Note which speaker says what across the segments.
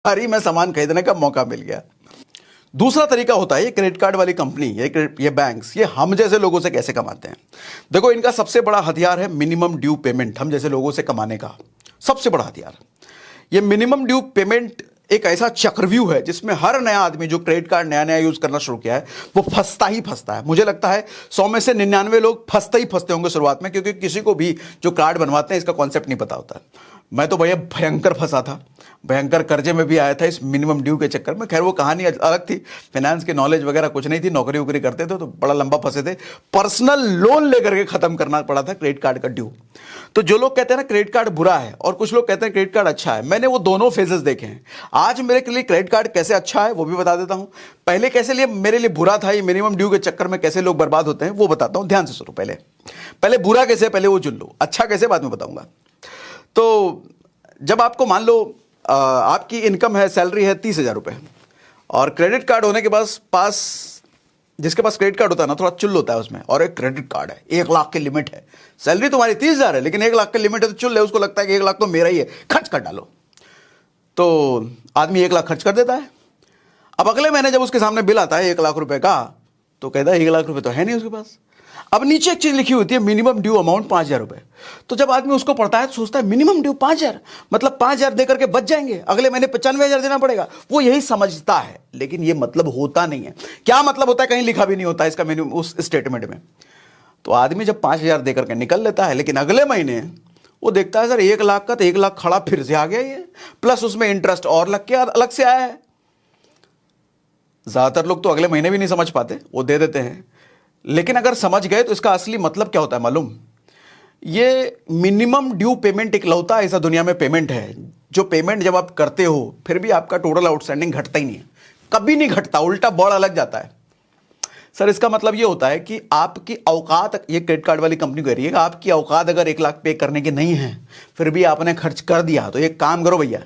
Speaker 1: ही में सामान खरीदने का मौका मिल गया। दूसरा तरीका होता है ये क्रेडिट कार्ड वाली कंपनी, ये बैंक्स, ये हम जैसे लोगों से कैसे कमाते हैं। देखो, इनका सबसे बड़ा हथियार है मिनिमम ड्यू पेमेंट, हम जैसे लोगों से कमाने का सबसे बड़ा हथियार। ये मिनिमम ड्यू पेमेंट एक ऐसा चक्रव्यूह है जिसमें हर नया आदमी जो क्रेडिट कार्ड नया नया यूज करना शुरू किया है वो फंसता ही फंसता है। मुझे लगता है 100 में से 99 लोग फंसते ही फंसते होंगे शुरुआत में, क्योंकि किसी को भी जो कार्ड बनवाते हैं इसका कॉन्सेप्ट नहीं पता होता है। मैं तो भैया भयंकर फंसा था, भयंकर कर्जे में भी आया था इस मिनिमम ड्यू के चक्कर में। खैर वो कहानी अलग थी, फाइनेंस की नॉलेज वगैरह कुछ नहीं थी, नौकरी वोकरी करते थे तो बड़ा लंबा फंसे थे। पर्सनल लोन लेकर के खत्म करना पड़ा था क्रेडिट कार्ड का ड्यू। तो जो लोग कहते हैं ना क्रेडिट कार्ड बुरा है और कुछ लोग कहते हैं क्रेडिट कार्ड अच्छा है, मैंने वो दोनों फेजेस देखे हैं। आज मेरे लिए क्रेडिट कार्ड कैसे अच्छा है वो भी बता देता हूं, पहले कैसे लिए मेरे लिए बुरा था, ये मिनिमम ड्यू के चक्कर में कैसे लोग बर्बाद होते हैं वो बताता हूं। ध्यान से सुनो, पहले बुरा कैसे, पहले वो चुन लो, अच्छा कैसे बाद में बताऊंगा। तो जब आपको मान लो आपकी इनकम है, सैलरी है 30,000 रुपए, और क्रेडिट कार्ड होने के पास जिसके पास क्रेडिट कार्ड होता है ना थोड़ा चुल होता है उसमें, और एक क्रेडिट कार्ड है, 1 लाख की लिमिट है, सैलरी तुम्हारी 30,000 है लेकिन 1 लाख की लिमिट है, तो चुल है, उसको लगता है कि 1 लाख तो मेरा ही है, खर्च कर डालो। तो आदमी 1 लाख खर्च कर देता है। अब अगले महीने जब उसके सामने बिल आता है 1 लाख रुपए का, तो कहता है 1 लाख रुपए तो है नहीं उसके पास। अब नीचे एक चीज लिखी होती है मिनिमम ड्यू अमाउंट 5,000 रुपए। तो जब आदमी उसको पढ़ता है तो सोचता है मिनिमम ड्यू 5,000 मतलब 5,000 देकर के बच जाएंगे, अगले महीने 95,000 देना पड़ेगा। वो यही समझता है, लेकिन ये मतलब होता नहीं है। क्या मतलब होता है कहीं लिखा भी नहीं होता इसका मिनिमम उस स्टेटमेंट में। तो आदमी जब 5,000 देकर के निकल लेता है, लेकिन अगले महीने वो देखता है सर 1 लाख का तो 1 लाख खड़ा फिर से आ गया ये, प्लस उसमें इंटरेस्ट और लग के अलग से आया है। ज्यादातर लोग तो अगले महीने भी नहीं समझ पाते, वो दे देते हैं। लेकिन अगर समझ गए तो इसका असली मतलब क्या होता है मालूम? ये मिनिमम ड्यू पेमेंट इकलौता ऐसा दुनिया में पेमेंट है जो पेमेंट जब आप करते हो फिर भी आपका टोटल आउटस्टैंडिंग घटता ही नहीं है, कभी नहीं घटता, उल्टा बढ़ अलग जाता है। सर इसका मतलब ये होता है कि आपकी औकात, ये क्रेडिट कार्ड वाली कंपनी कह रही है आपकी औकात अगर 1 लाख पे करने की नहीं है फिर भी आपने खर्च कर दिया, तो एक काम करो भैया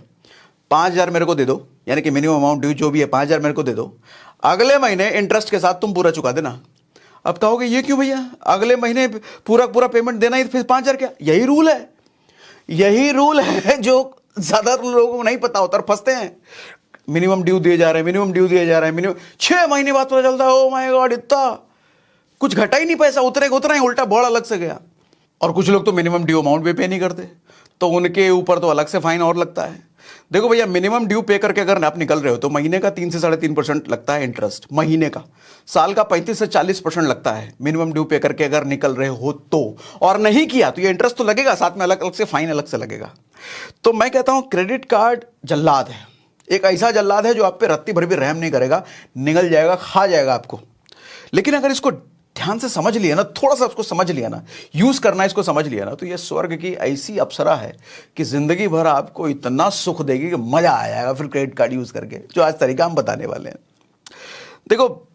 Speaker 1: 5,000 मेरे को दे दो, यानी कि मिनिमम अमाउंट ड्यू जो भी है 5,000 मेरे को दे दो, अगले महीने इंटरेस्ट के साथ तुम पूरा चुका देना। अब कहोगे ये क्यों भैया, अगले महीने पूरा पेमेंट देना ही फिर 5,000 क्या? यही रूल है, यही रूल है जो ज्यादातर लोगों को नहीं पता होता और फंसते हैं। मिनिमम ड्यू दिए जा रहे हैं, मिनिमम ड्यू दिए जा रहे हैं, मिनिमम 6 महीने बाद पता चलता है ओ माय गॉड इतना कुछ घटा ही नहीं, पैसा उतरेगा उतना ही, उल्टा बड़ा अलग से गया। और कुछ लोग तो मिनिमम ड्यू अमाउंट भी पे नहीं करते, तो उनके ऊपर तो अलग से फाइन और लगता है। देखो भैया मिनिमम ड्यू पे करके अगर आप निकल रहे हो तो महीने का 3 से 3.5% लगता है इंटरेस्ट, महीने का। साल का 35 से 40% लगता है मिनिमम ड्यू पे करके अगर निकल रहे हो तो, और नहीं किया तो ये इंटरेस्ट तो लगेगा, साथ में अलग अलग से फाइन अलग से लगेगा। तो मैं कहता हूं क्रेडिट कार्ड जल्लाद है, एक ऐसा जल्लाद है जो आप पे रत्ती भर भी रहम नहीं करेगा, निगल जाएगा, खा जाएगा आपको। लेकिन अगर इसको ध्यान से समझ लिया ना, थोड़ा सा उसको समझ लिया ना, यूज करना इसको समझ लिया ना, तो ये स्वर्ग की ऐसी अप्सरा है कि जिंदगी भर आपको इतना सुख देगी कि मजा आ जाएगा फिर क्रेडिट कार्ड यूज करके, जो आज तरीका हम बताने वाले हैं। देखो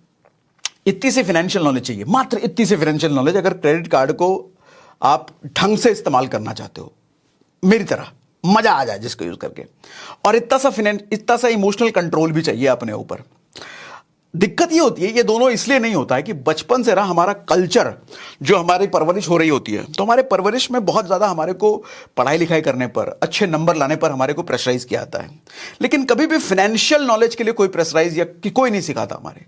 Speaker 1: इतनी सी फाइनेंशियल नॉलेज चाहिए, मात्र इतनी सी फाइनेंशियल नॉलेज, अगर क्रेडिट कार्ड को आप ढंग से इस्तेमाल करना चाहते हो, मेरी तरह मजा आ जाए जिसको यूज करके, और इतना सा इमोशनल कंट्रोल भी चाहिए अपने ऊपर। दिक्कत ये होती है, ये दोनों इसलिए नहीं होता है कि बचपन से रहा हमारा कल्चर, जो हमारी परवरिश हो रही होती है, तो हमारे परवरिश में बहुत ज़्यादा हमारे को पढ़ाई लिखाई करने पर, अच्छे नंबर लाने पर हमारे को प्रेशराइज किया जाता है, लेकिन कभी भी फाइनेंशियल नॉलेज के लिए कोई प्रेशराइज या कि कोई नहीं सिखाता हमारे।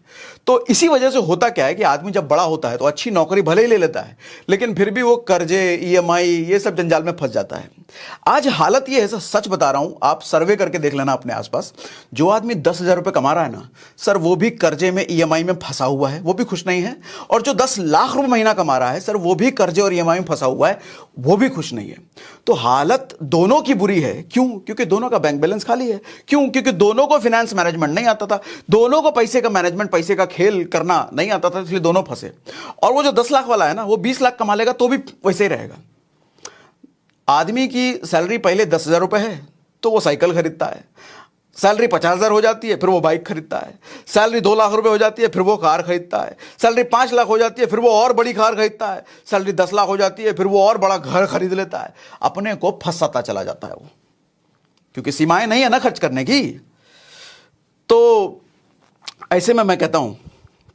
Speaker 1: तो इसी वजह से होता क्या है कि आदमी जब बड़ा होता है तो अच्छी नौकरी भले ही ले लेता है, लेकिन फिर भी वो कर्जे, EMI, ये सब जंजाल में फंस जाता है। आज हालत ये है, सच बता रहा हूं, आप सर्वे करके देख लेना अपने आसपास, जो आदमी 10,000 रुपए कमा रहा है ना सर, वो भी कर्जे में, EMI में फंसा हुआ है, वो भी खुश नहीं है। और जो 10 लाख रुपए महीना कमा रहा है सर, वो भी कर्जे और EMI में फंसा हुआ है, वो भी खुश नहीं है। तो हालत दोनों की बुरी है। क्यों? क्योंकि दोनों का बैंक बैलेंस खाली है। क्यों? क्योंकि दोनों को फाइनेंस मैनेजमेंट नहीं आता था, दोनों को पैसे का मैनेजमेंट, पैसे का खेल करना नहीं आता था, इसलिए दोनों फंसे। और वो जो 10 लाख वाला है ना, वो 20 लाख कमा लेगा तो भी वैसे ही रहेगा। आदमी की सैलरी पहले 10,000 रुपए है तो वो साइकिल खरीदता है, सैलरी 50,000 हो जाती है फिर वो बाइक खरीदता है, सैलरी 2 लाख रुपए हो जाती है फिर वो कार खरीदता है, सैलरी 5 लाख हो जाती है फिर वो और बड़ी कार खरीदता है, सैलरी 10 लाख हो जाती है फिर वो और बड़ा घर खरीद लेता है। अपने को फंसाता चला जाता है वो, क्योंकि सीमाएं नहीं है ना खर्च करने की। तो ऐसे में मैं कहता हूं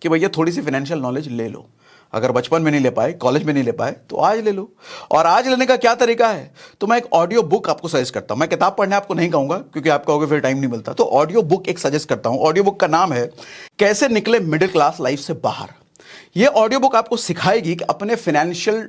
Speaker 1: कि भैया थोड़ी सी फाइनेंशियल नॉलेज ले लो, अगर बचपन में नहीं ले पाए, कॉलेज में नहीं ले पाए, तो आज ले लो। और आज लेने का क्या तरीका है, तो मैं एक ऑडियो बुक आपको सजेस्ट करता हूं। मैं किताब पढ़ने आपको नहीं कहूंगा क्योंकि आप कहोगे फिर टाइम नहीं मिलता, तो ऑडियो बुक एक सजेस्ट करता हूं। ऑडियो बुक का नाम है कैसे निकले मिडिल क्लास लाइफ से बाहर। यह ऑडियो बुक आपको सिखाएगी कि अपने फाइनेंशियल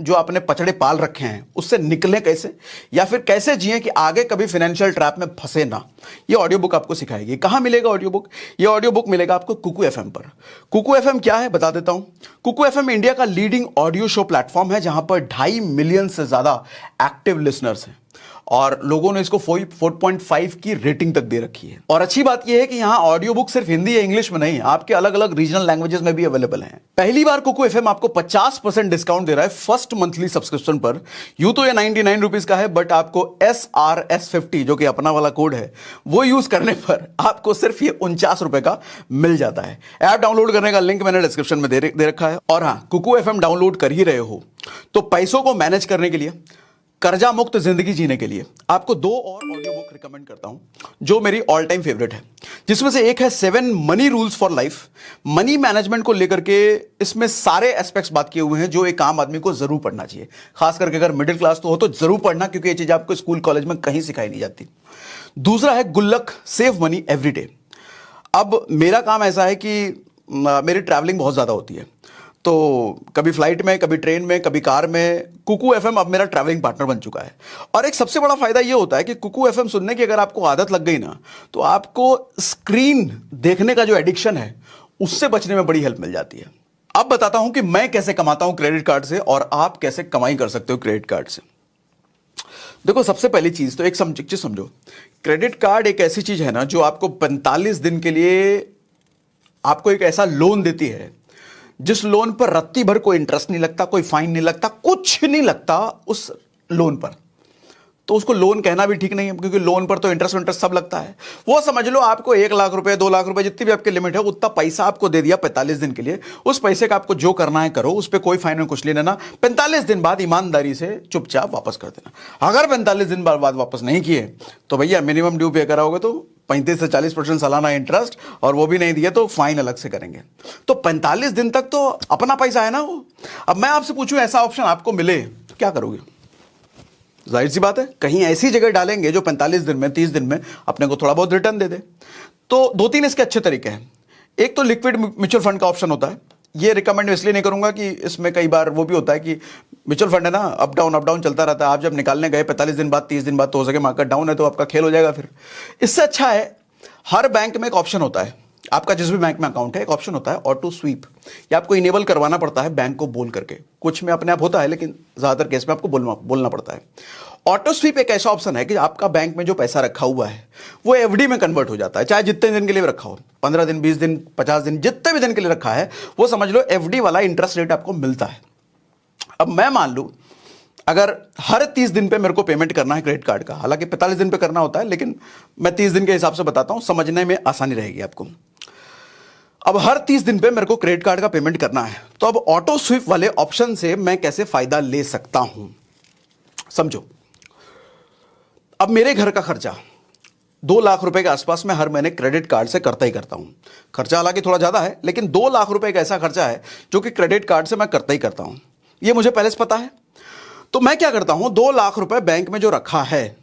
Speaker 1: जो आपने पचड़े पाल रखे हैं उससे निकलें कैसे, या फिर कैसे जिएं कि आगे कभी फाइनेंशियल ट्रैप में फंसे ना। ये ऑडियो बुक आपको सिखाएगी। कहां मिलेगा ऑडियो बुक? ये ऑडियो बुक मिलेगा आपको कुकू एफएम पर। कुकू एफएम क्या है बता देता हूं। कुकू एफएम इंडिया का लीडिंग ऑडियो शो प्लेटफॉर्म है जहां पर 2.5 मिलियन से ज्यादा एक्टिव लिसनर्स हैं और लोगों ने इसको 4.5 की रेटिंग तक दे रखी है। और अच्छी बात यह है कि यहां ऑडियो बुक सिर्फ हिंदी या इंग्लिश में नहीं, आपके अलग अलग रीजनल लैंग्वेजेस में भी अवेलेबल हैं। पहली बार कुकू एफएम आपको 50% डिस्काउंट दे रहा है फर्स्ट मंथली सब्सक्रिप्शन पर। यूं तो ये 99 रुपीज का है, बट आपको SRS50 जो कि अपना वाला कोड है वो यूज करने पर आपको सिर्फ ये 49 रुपए का मिल जाता है। ऐप डाउनलोड करने का लिंक मैंने डिस्क्रिप्शन में दे रखा है। और हां, कुकू एफएम डाउनलोड कर ही रहे हो तो पैसों को मैनेज करने के लिए, कर्जा मुक्त जिंदगी जीने के लिए आपको 2 और ऑडियो बुक रिकमेंड करता हूं जो मेरी ऑल टाइम फेवरेट है, जिसमें से एक है 7 money rules for life. Money management को लेकर के इसमें सारे एस्पेक्ट्स बात किए हुए हैं जो एक आम आदमी को जरूर पढ़ना चाहिए, खास करके अगर मिडिल क्लास तो हो तो जरूर पढ़ना, क्योंकि ये चीज आपको स्कूल कॉलेज में कहीं सिखाई नहीं जाती। दूसरा है गुल्लक, सेव मनी एवरी डे। अब मेरा काम ऐसा है कि मेरी ट्रैवलिंग बहुत ज्यादा होती है, तो कभी फ्लाइट में, कभी ट्रेन में, कभी कार में। कुकू एफएम अब मेरा ट्रैवलिंग पार्टनर बन चुका है। और एक सबसे बड़ा फायदा यह होता है कि कुकू एफएम सुनने की अगर आपको आदत लग गई ना, तो आपको स्क्रीन देखने का जो एडिक्शन है उससे बचने में बड़ी हेल्प मिल जाती है। अब बताता हूं कि मैं कैसे कमाता हूं क्रेडिट कार्ड से और आप कैसे कमाई कर सकते हो क्रेडिट कार्ड से। देखो, सबसे पहली चीज तो एक चीज समझो, क्रेडिट कार्ड एक ऐसी चीज है ना जो आपको 45 दिन के लिए आपको एक ऐसा लोन देती है जिस लोन पर रत्ती भर कोई इंटरेस्ट नहीं लगता, कोई फाइन नहीं लगता, कुछ नहीं लगता उस लोन पर। तो उसको लोन कहना भी ठीक नहीं है, क्योंकि लोन पर तो इंटरेस्ट सब लगता है। वो समझ लो आपको 1 लाख रुपए, 2 लाख रुपए, जितनी भी आपकी लिमिट है उतना पैसा आपको दे दिया 45 दिन के लिए। उस पैसे का आपको जो करना है करो, उस पर कोई फाइन में कुछ लेना ना। 45 दिन बाद ईमानदारी से चुपचाप वापस कर देना। अगर 45 दिन बाद वापस नहीं किए तो भैया मिनिमम ड्यू पे कराओगे तो 35 से 40% सालाना इंटरेस्ट, और वो भी नहीं दिए तो फाइन अलग से करेंगे। तो 45 दिन तक तो अपना पैसा है ना वो। अब मैं आपसे पूछूं ऐसा ऑप्शन आपको मिले तो क्या करोगे? जाहिर सी बात है कहीं ऐसी जगह डालेंगे जो 45 दिन में, 30 दिन में अपने को थोड़ा बहुत रिटर्न दे दे। तो 2-3 इसके अच्छे तरीके हैं। एक तो लिक्विड म्यूचुअल फंड का ऑप्शन होता है। ये रिकमेंड इसलिए नहीं करूंगा कि इसमें कई बार वो भी होता है कि म्यूचुअल फंड है ना, अप डाउन चलता रहता है। आप जब निकालने गए 45 दिन बाद, 30 दिन बाद, तो हो सके मार्केट डाउन है तो आपका खेल हो जाएगा। फिर इससे अच्छा है, हर बैंक में एक ऑप्शन होता है, आपका जिस भी बैंक में अकाउंट है एक ऑप्शन होता है ऑटो स्वीप। ये आपको इनेबल करवाना पड़ता है बैंक को बोल करके। कुछ में अपने आप होता है लेकिन ज्यादातर केस में आपको बोलना पड़ता है। ऑटो स्वीप एक ऐसा ऑप्शन है कि आपका बैंक में जो पैसा रखा हुआ है वो एफडी में कन्वर्ट हो जाता है, चाहे जितने दिन के लिए रखा हो, 15 दिन, 20 दिन, 50 दिन, जितने भी दिन के लिए रखा है, वो समझ लो एफडी वाला इंटरेस्ट रेट आपको मिलता है। अब मैं मान लूं अगर हर 30 दिन पे मेरे को पेमेंट करना है क्रेडिट कार्ड का, हालांकि 45 दिन पे करना होता है, लेकिन मैं 30 दिन के हिसाब से बताता हूं, समझने में आसानी रहेगी आपको। अब हर 30 दिन पे मेरे को क्रेडिट कार्ड का पेमेंट करना है, तो अब ऑटो स्वीप वाले ऑप्शन से मैं कैसे फायदा ले सकता हूं, समझो। अब मेरे घर का खर्चा 2 लाख रुपए के आसपास मैं हर महीने क्रेडिट कार्ड से करता ही करता हूं। खर्चा हालांकि थोड़ा ज्यादा है, लेकिन 2 लाख रुपए एक ऐसा खर्चा है जो कि क्रेडिट कार्ड से मैं करता ही करता हूं। ये मुझे पहले से पता है। तो मैं क्या करता हूं, 2 लाख रुपए बैंक में जो रखा है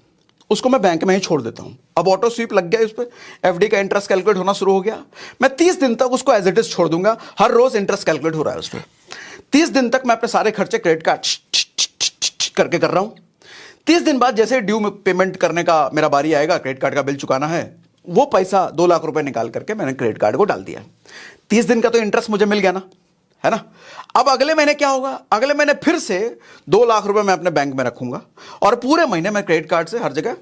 Speaker 1: उसको मैं बैंक में ही छोड़ देता हूं। अब ऑटो स्वीप लग गया, उस पर एफडी का इंटरेस्ट कैलकुलेट होना शुरू हो गया। मैं 30 दिन तक उसको एज इट इज छोड़ दूंगा, हर रोज इंटरेस्ट कैलकुलेट हो रहा है उस पर। 30 दिन तक मैं अपने सारे खर्चे क्रेडिट कार्ड करके कर रहा हूं। 30 दिन बाद जैसे ड्यू पेमेंट करने का मेरा बारी आएगा, क्रेडिट कार्ड का बिल चुकाना है, वो पैसा 2 लाख रुपए निकाल करके मैंने क्रेडिट कार्ड को डाल दिया। 30 दिन का तो इंटरेस्ट मुझे मिल गया ना, है ना। अब अगले महीने क्या होगा, अगले महीने फिर से 2 लाख रुपए मैं अपने बैंक में रखूंगा और पूरे महीने मैं क्रेडिट कार्ड से हर जगह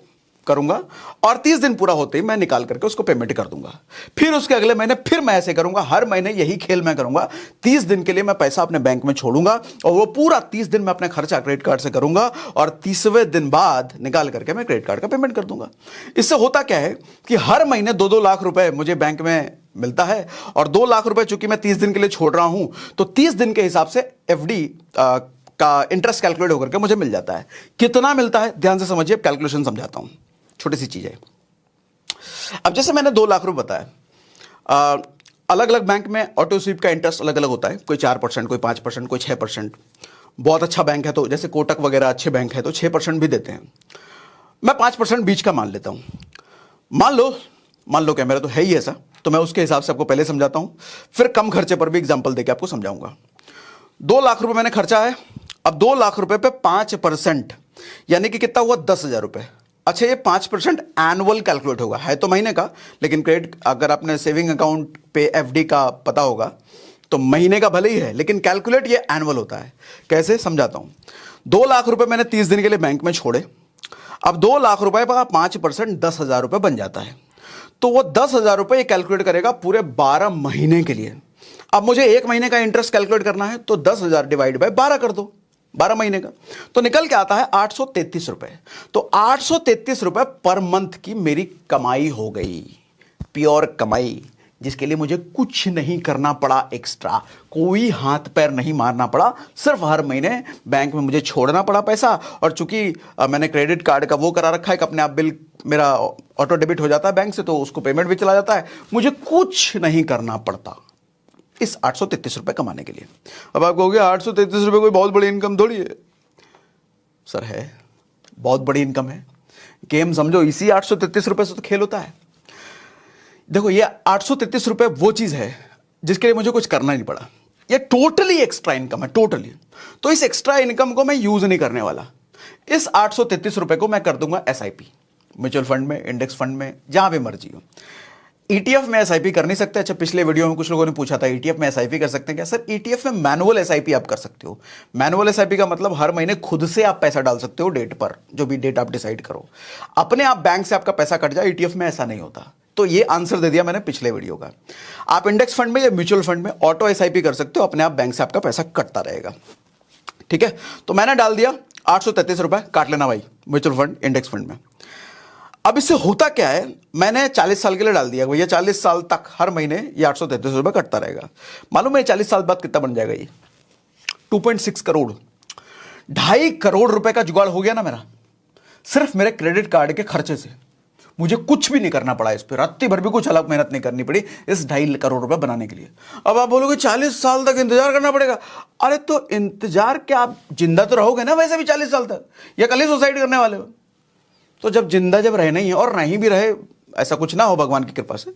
Speaker 1: करूंगा, और 30 दिन पूरा होते ही मैं निकाल करके उसको पेमेंट कर दूंगा। फिर उसके अगले महीने फिर मैं ऐसे करूंगा, हर महीने यही खेल मैं करूंगा। 30 दिन के लिए मैं पैसा अपने बैंक में छोड़ूंगा और वो पूरा 30 दिन में अपने खर्चा क्रेडिट कार्ड से करूंगा, और 30वें दिन बाद निकाल करके मैं क्रेडिट कार्ड का पेमेंट कर दूंगा। इससे होता क्या है कि हर महीने 2-2 लाख रुपए मुझे बैंक में मिलता है, और 2 लाख रुपए चूंकि मैं 30 दिन के लिए छोड़ रहा हूं, तो 30 दिन के हिसाब से एफडी का इंटरेस्ट कैलकुलेट होकर के मुझे मिल जाता है। कितना मिलता है ध्यान से समझिए, कैलकुलेशन समझाता हूं, छोटी सी चीज है। अब जैसे मैंने 2 लाख रुपए बताया, अलग अलग बैंक में ऑटो स्वीप का इंटरेस्ट अलग अलग होता है, कोई 4%, कोई 5%, कोई 6%। बहुत अच्छा बैंक है तो जैसे कोटक वगैरह अच्छे बैंक है तो 6% भी देते हैं। मैं 5% बीच का मान लेता हूं। मान लो क्या, मेरा तो है ही ऐसा, तो मैं उसके हिसाब से आपको पहले समझाता हूं, फिर कम खर्चे पर भी एग्जाम्पल देके आपको समझाऊंगा। 2 लाख रुपए मैंने खर्चा है। अब 2 लाख रुपए पे 5%, यानी कि कितना हुआ, 10,000 रुपए। अच्छा, ये 5% एनुअल कैलकुलेट होगा, है तो महीने का, लेकिन क्रेडिट अगर आपने सेविंग अकाउंट पे एफडी का पता होगा तो महीने का भले ही है, लेकिन कैलकुलेट ये एनुअल होता है। कैसे, समझाता हूं। 2 लाख रुपए मैंने 30 दिन के लिए बैंक में छोड़े। अब 2 लाख रुपए पर 5% 10,000 रुपए बन जाता है, तो वो 10,000 रुपए कैलकुलेट करेगा पूरे 12 महीने के लिए। अब मुझे 1 महीने का इंटरेस्ट कैलकुलेट करना है, तो 10,000 डिवाइड बाय 12 कर दो, 12 महीने का, तो निकल के आता है 833 रुपए। तो 833 रुपए पर मंथ की मेरी कमाई हो गई, प्योर कमाई, जिसके लिए मुझे कुछ नहीं करना पड़ा एक्स्ट्रा, कोई हाथ पैर नहीं मारना पड़ा, सिर्फ हर महीने बैंक में मुझे छोड़ना पड़ा पैसा। और चूंकि मैंने क्रेडिट कार्ड का वो करा रखा है कि अपने आप बिल मेरा ऑटो डेबिट हो जाता है बैंक से, तो उसको पेमेंट भी चला जाता है, मुझे कुछ नहीं करना पड़ता इस 833 रुपए कमाने के लिए। अब आप कहोगे 833 रुपए कोई बहुत बड़ी इनकम थोड़ी है। सर है, बहुत बड़ी इनकम है। गेम समझो, इसी 833 रुपए से तो खेल होता है। देखो, ये 833 रुपए वो चीज है जिसके लिए मुझे कुछ करना नहीं पड़ा। ये टोटली एक्स्ट्रा इनकम है, टोटली। तो इस एक्स्ट्रा इनकम को मैं यूज नहीं करने वाला। इस 833 रुपए को मैं कर दूंगा एसआईपी, म्यूचुअल फंड में, इंडेक्स फंड में, जहां भी मर्जी हो। ईटीएफ में एसआईपी कर नहीं सकते। अच्छा, पिछले वीडियो में कुछ लोगों ने पूछा था ईटीएफ में एसआईपी कर सकते हैं क्या? सर, ईटीएफ में मैनुअल एसआईपी आप कर सकते हो। मैनुअल एसआईपी का मतलब हर महीने खुद से आप पैसा डाल सकते हो डेट पर, जो भी डेट आप डिसाइड करो, अपने आप बैंक से आपका पैसा कट जाए। ईटीएफ में ऐसा नहीं होता। तो ये आंसर दे दिया मैंने पिछले वीडियो का। आप इंडेक्स फंड में या म्यूचुअल फंड में ऑटो एसआईपी कर सकते हो, अपने आप बैंक से आपका पैसा कटता रहेगा। ठीक है, तो मैंने डाल दिया 833 रुपए, काट लेना भाई म्यूचुअल फंड, इंडेक्स फंड में। अब इससे होता क्या है, मैंने 40 साल के लिए डाल दिया, भैया 40 साल तक हर महीने ये 833 रुपए कटता रहेगा। मालूम है 40 साल बाद कितना बन जाएगा? ये 2.6 करोड़, 2.5 करोड़ रुपए का जुगाड़ हो गया ना मेरा, सिर्फ मेरे क्रेडिट कार्ड के खर्चे से। मुझे कुछ भी नहीं करना पड़ा इस पर, रात्रि भर भी कुछ अलग मेहनत नहीं करनी पड़ी इस 2.5 करोड़ रुपए बनाने के लिए। अब आप बोलोगे 40 साल तक इंतजार करना पड़ेगा। अरे तो इंतजार क्या, आप जिंदा तो रहोगे ना वैसे भी 40 साल तक, या कल ही सुसाइड करने वाले हो? तो जब जिंदा जब रहना ही है, और नहीं भी रहे, ऐसा कुछ ना हो भगवान की कृपा से,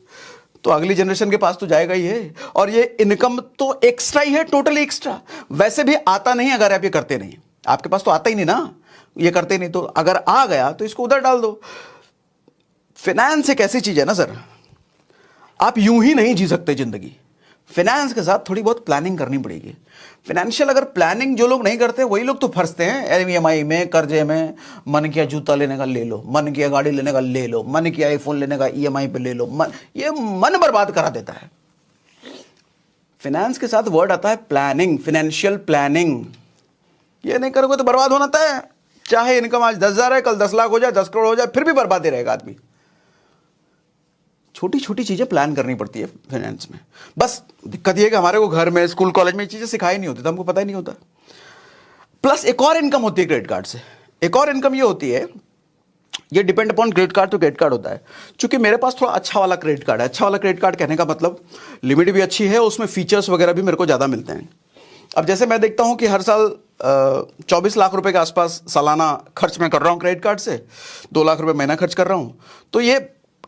Speaker 1: तो अगली जनरेशन के पास तो जाएगा ही है। और ये इनकम तो एक्स्ट्रा ही है, टोटली एक्स्ट्रा। वैसे भी आता नहीं अगर आप ये करते नहीं, आपके पास तो आता ही नहीं ना, ये करते नहीं। तो अगर आ गया तो इसको उधर डाल दो। फाइनेंस एक ऐसी चीज है ना सर, आप यूं ही नहीं जी सकते जिंदगी। फाइनेंस के साथ थोड़ी बहुत प्लानिंग करनी पड़ेगी। फाइनेंशियल अगर प्लानिंग जो लोग नहीं करते वही लोग तो फंसते हैं ईएमआई में, कर्जे में। मन किया जूता लेने का ले लो, मन किया गाड़ी लेने का ले लो, मन किया आईफोन लेने का ईएमआई पे ले लो, ये मन बर्बाद करा देता है। फाइनेंस के साथ वर्ड आता है प्लानिंग, फाइनेंशियल प्लानिंग। ये नहीं करोगे तो बर्बाद होना तय है। चाहे इनकम आज 10,000 है, कल 10 लाख हो जाए, 10 करोड़ हो जाए, फिर भी बर्बाद ही रहेगा आदमी। छोटी छोटी चीजें प्लान करनी पड़ती है फाइनेंस में। बस दिक्कत यह है कि हमारे को घर में, स्कूल कॉलेज में ये चीजें सिखाई नहीं होती, तो हमको पता ही नहीं होता। प्लस एक और इनकम होती है क्रेडिट कार्ड से। एक और इनकम ये होती है, ये डिपेंड अपॉन क्रेडिट कार्ड तो क्रेडिट कार्ड होता है। चूंकि मेरे पास थोड़ा अच्छा वाला क्रेडिट कार्ड है, अच्छा वाला क्रेडिट कार्ड कहने का मतलब लिमिट भी अच्छी है, उसमें फीचर्स वगैरह भी मेरे को ज्यादा मिलते हैं। अब जैसे मैं देखता हूं कि हर साल 24 लाख रुपए के आसपास सालाना खर्च मैं कर रहा हूं क्रेडिट कार्ड से, 2 लाख रुपए महीना खर्च कर रहा हूं, तो ये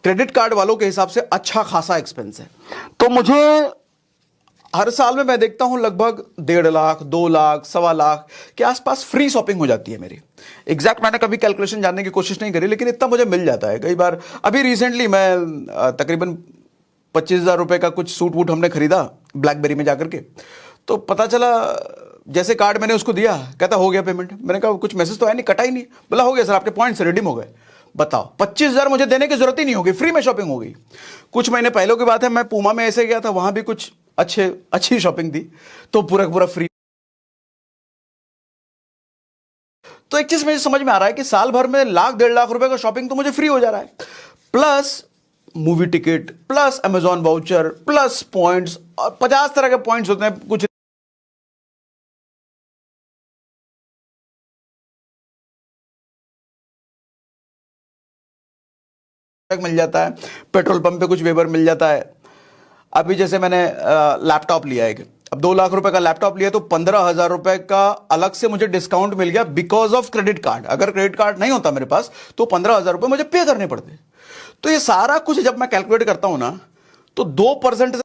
Speaker 1: क्रेडिट कार्ड वालों के हिसाब से अच्छा खासा एक्सपेंस है। तो मुझे हर साल में मैं देखता हूं लगभग 1.5 लाख, 2 लाख, 1.25 लाख के आसपास फ्री शॉपिंग हो जाती है मेरी। एग्जैक्ट मैंने कभी कैलकुलेशन जानने की कोशिश नहीं करी, लेकिन इतना मुझे मिल जाता है कई बार। अभी रिसेंटली मैं तकरीबन 25,000 रुपए का कुछ सूट वूट हमने खरीदा ब्लैकबेरी में जाकर के, तो पता चला जैसे कार्ड मैंने उसको दिया, कहता हो गया पेमेंट। मैंने कहा कुछ मैसेज तो आया नहीं, कटा ही नहीं। बोला हो गया सर, आपके पॉइंट्स रिडीम हो गए। बताओ, 25,000 मुझे देने की जरूरत ही नहीं होगी, फ्री में शॉपिंग हो गई। कुछ महीने पहले की बात है, मैं पूमा में ऐसे गया था, वहां भी कुछ अच्छी शॉपिंग थी, तो पूरा फ्री। तो एक चीज मुझे समझ में आ रहा है कि साल भर में लाख 1.5 लाख रुपए का शॉपिंग तो मुझे फ्री हो जा रहा है, plus movie ticket, plus Amazon voucher, plus points, और 50 तरह के पॉइंट्स होते हैं। कुछ मिल जाता है, पेट्रोल पंप पे कुछ वेबर मिल जाता है। अभी जैसे मैंने लैपटॉप लिया है, अब 2 लाख रुपए का लैपटॉप लिया तो 15,000 रुपए का अलग से मुझे डिस्काउंट मिल गया बिकॉज ऑफ क्रेडिट कार्ड। अगर क्रेडिट कार्ड नहीं होता मेरे पास तो 15,000 रुपए मुझे पे करने पड़ते। तो ये सारा कुछ जब मैं कैलकुलेट करता हूं ना, तो 2%